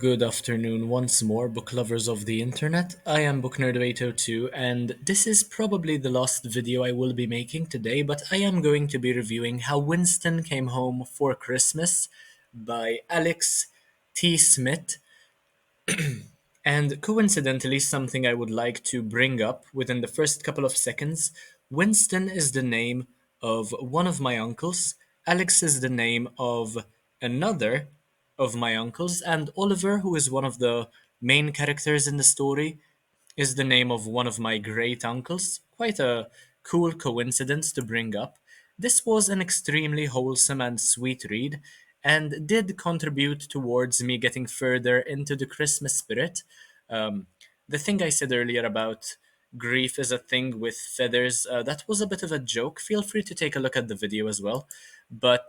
Good afternoon once more, book lovers of the internet. I am BookNerd802, and this is probably the last video I will be making today, but I am going to be reviewing How Winston Came Home for Christmas by Alex T. Smith. And coincidentally, something I would like to bring up within the first couple of seconds. Winston is the name of one of my uncles, Alex is the name of another of my uncles, and Oliver, who is one of the main characters in the story, is the name of one of my great uncles. Quite a cool coincidence to bring up. This was an extremely wholesome and sweet read, and did contribute towards me getting further into the Christmas spirit. Um, the thing I said earlier about grief is a thing with feathers, that was a bit of a joke. Feel free to take a look at the video as well. But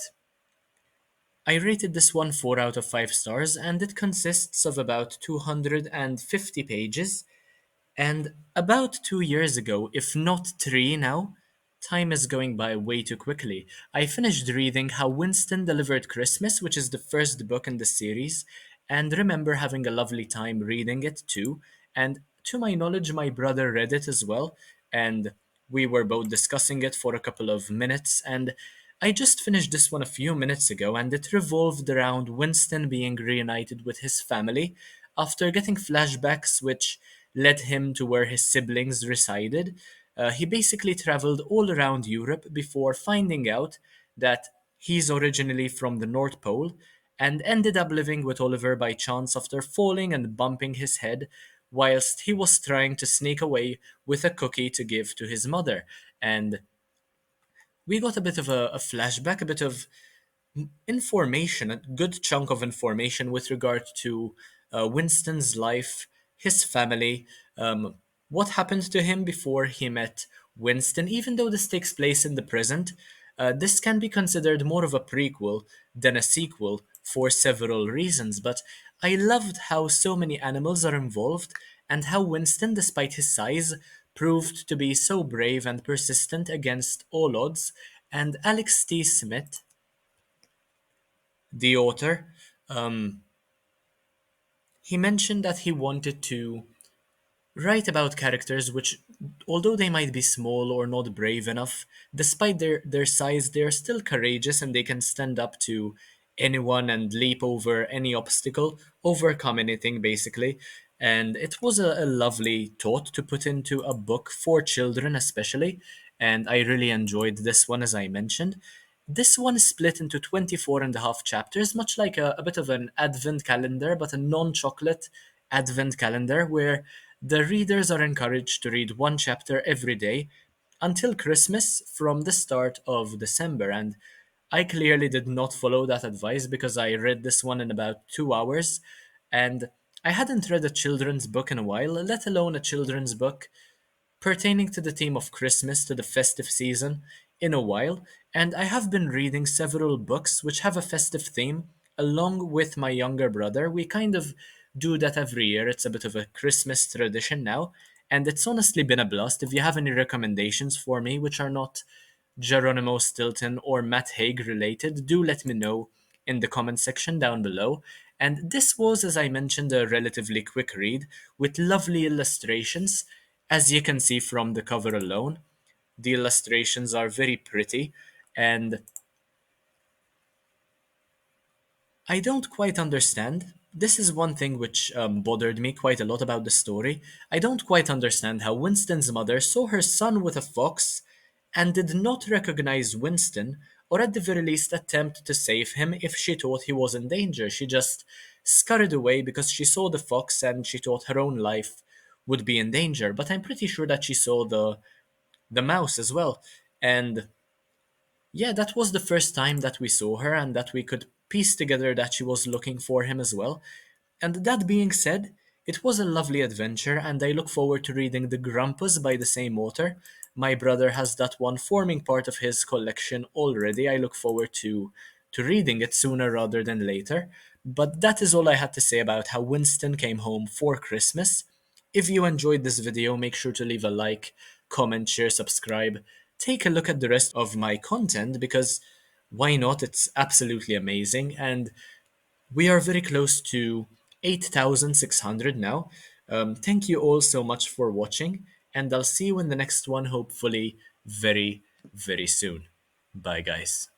I rated this one 4 out of 5 stars, and it consists of about 250 pages. And about 2 years ago, if not three now, time is going by way too quickly. I finished reading How Winston Delivered Christmas, which is the first book in the series, and remember having a lovely time reading it too. And to my knowledge, my brother read it as well, and we were both discussing it for a couple of minutes. And I just finished this one a few minutes ago, and it revolved around Winston being reunited with his family after getting flashbacks which led him to where his siblings resided. He basically traveled all around Europe before finding out that he's originally from the North Pole and ended up living with Oliver by chance after falling and bumping his head whilst he was trying to sneak away with a cookie to give to his mother. And we got a bit of a flashback, a bit of information, a good chunk of information with regard to Winston's life, his family, what happened to him before he met Winston. Even though this takes place in the present, this can be considered more of a prequel than a sequel for several reasons. But I loved how so many animals are involved and how Winston, despite his size, proved to be so brave and persistent against all odds. And Alex T. Smith, the author, um, he mentioned that he wanted to write about characters which, although they might be small or not brave enough, despite their size, they are still courageous and they can stand up to anyone and leap over any obstacle, overcome anything basically. And it was a lovely thought to put into a book for children, especially. And I really enjoyed this one, as I mentioned. This one is split into 24 and a half chapters, much like a bit of an advent calendar, but a non chocolate advent calendar where the readers are encouraged to read one chapter every day until Christmas from the start of December. And I clearly did not follow that advice because I read this one in about 2 hours. And I hadn't read a children's book in a while, let alone a children's book pertaining to the theme of Christmas, to the festive season, in a while, and I have been reading several books which have a festive theme along with my younger brother. We kind of do that every year. It's a bit of a Christmas tradition now, and it's honestly been a blast. If you have any recommendations for me which are not Geronimo Stilton or Matt Haig related, do let me know in the comment section down below. And this was, as I mentioned, a relatively quick read with lovely illustrations, as you can see from the cover alone. The illustrations are very pretty, and I don't quite understand. This is one thing which bothered me quite a lot about the story. I don't quite understand how Winston's mother saw her son with a fox and did not recognize Winston, or at the very least attempt to save him if she thought he was in danger. She just scurried away because she saw the fox and she thought her own life would be in danger. But I'm pretty sure that she saw the mouse as well. And yeah, that was the first time that we saw her and that we could piece together that she was looking for him as well. And that being said, it was a lovely adventure and I look forward to reading The Grumpus by the same author. My brother has that one forming part of his collection already. I look forward to reading it sooner rather than later. But that is all I had to say about how Winston came home for Christmas. If you enjoyed this video, make sure to leave a like, comment, share, subscribe. Take a look at the rest of my content because why not? It's absolutely amazing. And we are very close to 8,600 now. Thank you all so much for watching, and I'll see you in the next one, hopefully very, very soon. Bye, guys.